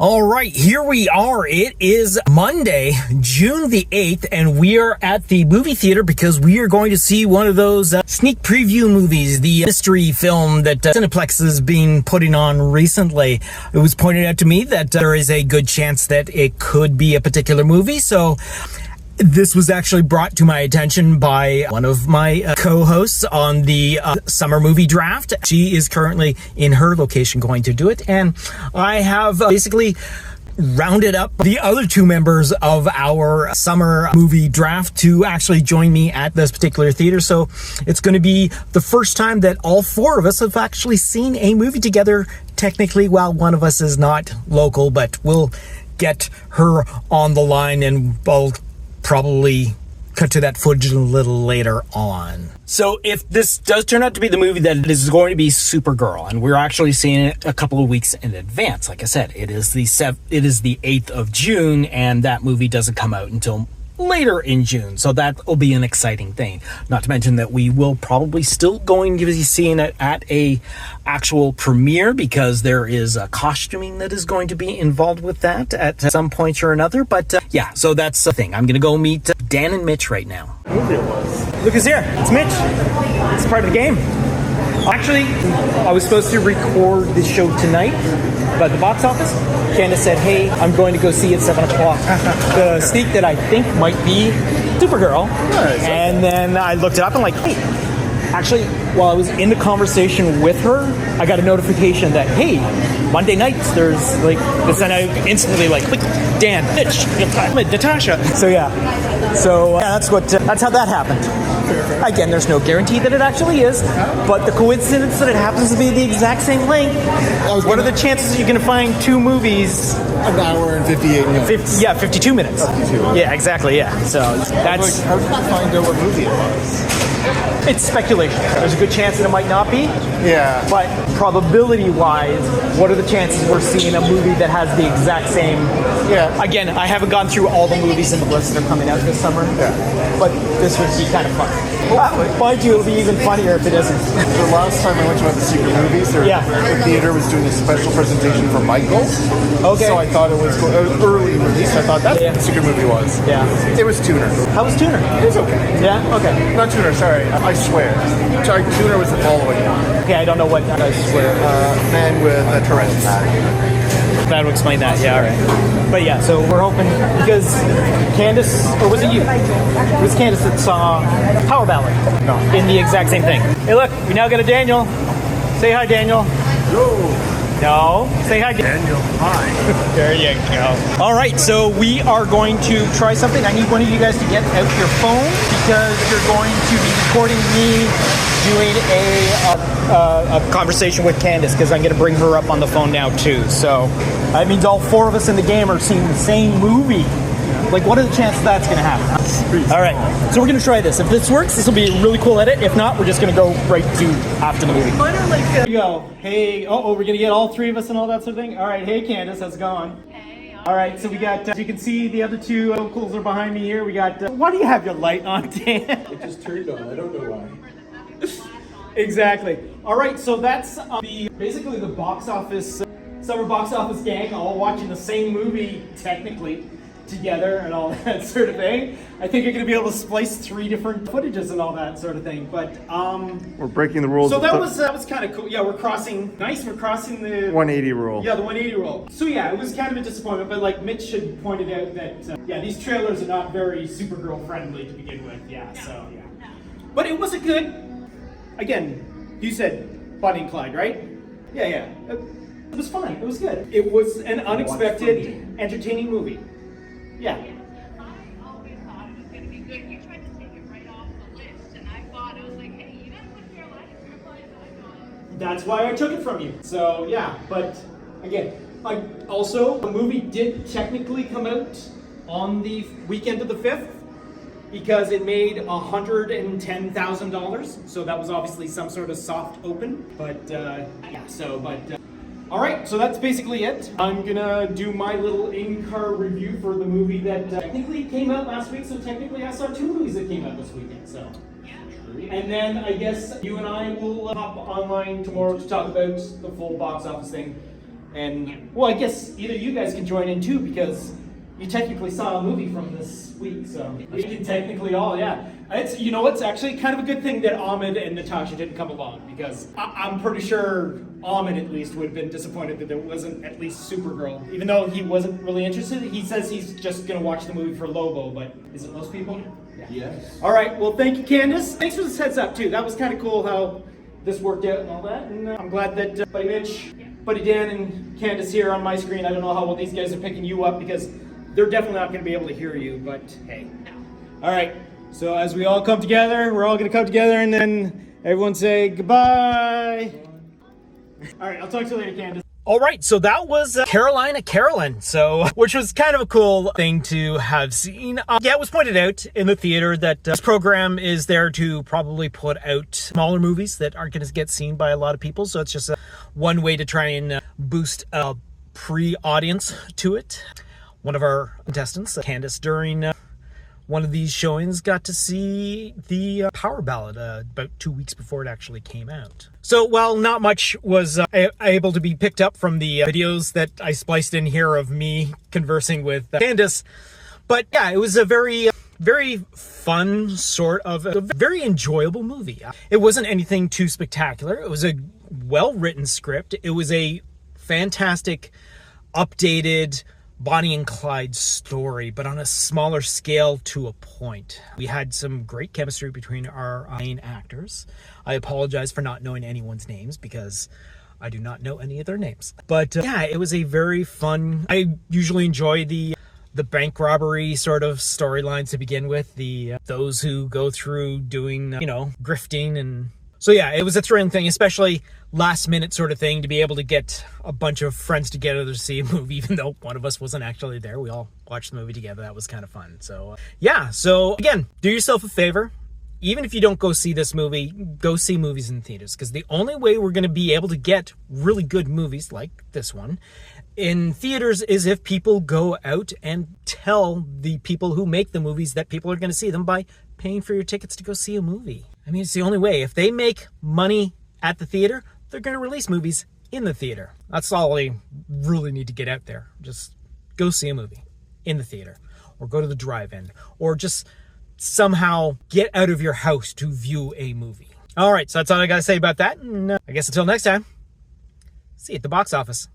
All right, here we are. It is Monday, June the 8th, and we are at the movie theater because we are going to see one of those sneak preview movies, the mystery film that Cineplex has been putting on recently. It was pointed out to me that there is a good chance that it could be a particular movie, so this was actually brought to my attention by one of my co-hosts on the summer movie draft. She is currently in her location going to do it, and I have basically rounded up the other two members of our summer movie draft to actually join me at this particular theater. So it's going to be the first time that all four of us have actually seen a movie together, technically, while one of us is not local, but we'll get her on the line and I'll probably cut to that footage a little later on. So if this does turn out to be the movie, that it is going to be Supergirl, and we're actually seeing it a couple of weeks in advance. Like I said, it is the 8th of June, and that movie doesn't come out until later in June, so that will be an exciting thing. Not to mention that we will probably still going to be seeing it at a actual premiere, because there is a costuming that is going to be involved with that at some point or another. But yeah, so that's the thing. I'm gonna go meet Dan and Mitch right now. Look who's here. It's Mitch. It's part of the game. Actually, I was supposed to record this show tonight about the box office. Candace said, hey, I'm going to go see at 7 o'clock the sneak that I think might be Supergirl. Nice. And then I looked it up and like, hey, actually, while I was in the conversation with her, I got a notification that, hey, Monday nights, there's like this, and I instantly like, click, Dan, Mitch, Natasha. So yeah, that's how that happened. Again, there's no guarantee that it actually is, but the coincidence that it happens to be the exact same length. What are the chances you're going to find two movies? An hour and 58 minutes. 52 minutes. 52. Yeah, exactly. Yeah. So that's. How did you find out what movie it was? It's speculation. There's a good chance that it might not be. Yeah. But probability-wise, what are the chances we're seeing a movie that has the exact same? Yeah. Again, I haven't gone through all the movies in the list that are coming out this summer. Yeah. But this would be kind of fun. Mind you, it'll be even funnier if it isn't. The last time I went to one of the secret movies, the theater was doing a special presentation for Michael. Okay. So I thought it was early release. I thought that's what the secret movie was. Yeah. It was Tuner. How was Tuner? It was okay. Yeah? Okay. Not Tuner, sorry. I swear. Sorry, Tuner was the following one. Okay, I don't know what I swear. Man with Tourette's. That would explain that, yeah, all right. But yeah, so we're hoping, because Candace, or was it you? It was Candace that saw Power Ballad in the exact same thing. Hey look, we now got a Daniel. Say hi, Daniel. No. Say hi, Daniel. Hi. There you go. All right, so we are going to try something. I need one of you guys to get out your phone, because you're going to be recording me doing a conversation with Candace, because I'm going to bring her up on the phone now too. So that means all four of us in the game are seeing the same movie. Like, what are the chances that's going to happen? All right, so we're going to try this. If this works, this will be a really cool edit. If not, we're just going to go right to after the movie. Here we go. Hey, we're going to get all three of us and all that sort of thing. All right, hey Candace, how's it going? Hey. All right, so we got, as you can see, the other two locals are behind me here. We got, why do you have your light on, Dan? It just turned on. I don't know why. Exactly. All right, so that's basically the box office, summer box office gang, all watching the same movie, technically, together and all that sort of thing. I think you're going to be able to splice three different footages and all that sort of thing. But we're breaking the rules. So that was kind of cool. Yeah, we're crossing the 180 rule. Yeah, the 180 rule. So yeah, it was kind of a disappointment, but like Mitch had pointed out that these trailers are not very Supergirl friendly to begin with. Yeah, so yeah. But it was a good. Again, you said Bonnie and Clyde, right? Yeah. It was fun. It was good. It was an unexpected, entertaining movie. Yeah. I always thought it was going to be good. You tried to take it right off the list, and I was like, hey, you gotta put your life. That's why I took it from you. So yeah, but again, also the movie did technically come out on the weekend of the 5th, because it made $110,000. So that was obviously some sort of soft open. But all right, so that's basically it. I'm gonna do my little in-car review for the movie that technically came out last week. So technically I saw two movies that came out this weekend, so. And then I guess you and I will hop online tomorrow to talk about the full box office thing. And, well, I guess either you guys can join in too, because you technically saw a movie from this week, so we can technically all, yeah. It's, you know, it's actually kind of a good thing that Ahmed and Natasha didn't come along, because I'm pretty sure Ahmed at least would have been disappointed that there wasn't at least Supergirl. Even though he wasn't really interested, he says he's just going to watch the movie for Lobo, but is it most people? Yeah. Yes. All right, well, thank you, Candace. Thanks for this heads up, too. That was kind of cool how this worked out and all that, and I'm glad that Buddy Mitch, Buddy Dan, and Candace here on my screen. I don't know how well these guys are picking you up, because they're definitely not going to be able to hear you, but hey. All right, so as we all come together, we're all going to come together, and then everyone say goodbye. All right, I'll talk to you later, Candace. All right, so that was Carolina Carolyn, which was kind of a cool thing to have seen. Yeah, it was pointed out in the theater that this program is there to probably put out smaller movies that aren't going to get seen by a lot of people, so it's just one way to try and boost a pre-audience to it. One of our contestants, Candace, during one of these showings got to see the Power Ballad about 2 weeks before it actually came out. So while not much was able to be picked up from the videos that I spliced in here of me conversing with Candace, but yeah, it was a very fun sort of a very enjoyable movie. It wasn't anything too spectacular. It was a well-written script. It was a fantastic, updated Bonnie and Clyde story, but on a smaller scale to a point. We had some great chemistry between our main actors. I apologize for not knowing anyone's names, because I do not know any of their names. But yeah, it was a very fun, I usually enjoy the bank robbery sort of storylines to begin with, those who go through doing, grifting, and so yeah, it was a thrilling thing, especially last minute sort of thing, to be able to get a bunch of friends together to see a movie, even though one of us wasn't actually there. We all watched the movie together. That was kind of fun. So yeah, so again, do yourself a favor. Even if you don't go see this movie, go see movies in theaters, because the only way we're going to be able to get really good movies like this one in theaters is if people go out and tell the people who make the movies that people are going to see them by paying for your tickets to go see a movie. I mean, it's the only way. If they make money at the theater, they're going to release movies in the theater. That's all they really need to get out there. Just go see a movie in the theater, or go to the drive-in, or just somehow get out of your house to view a movie. All right, so that's all I got to say about that. And I guess until next time, see you at the box office.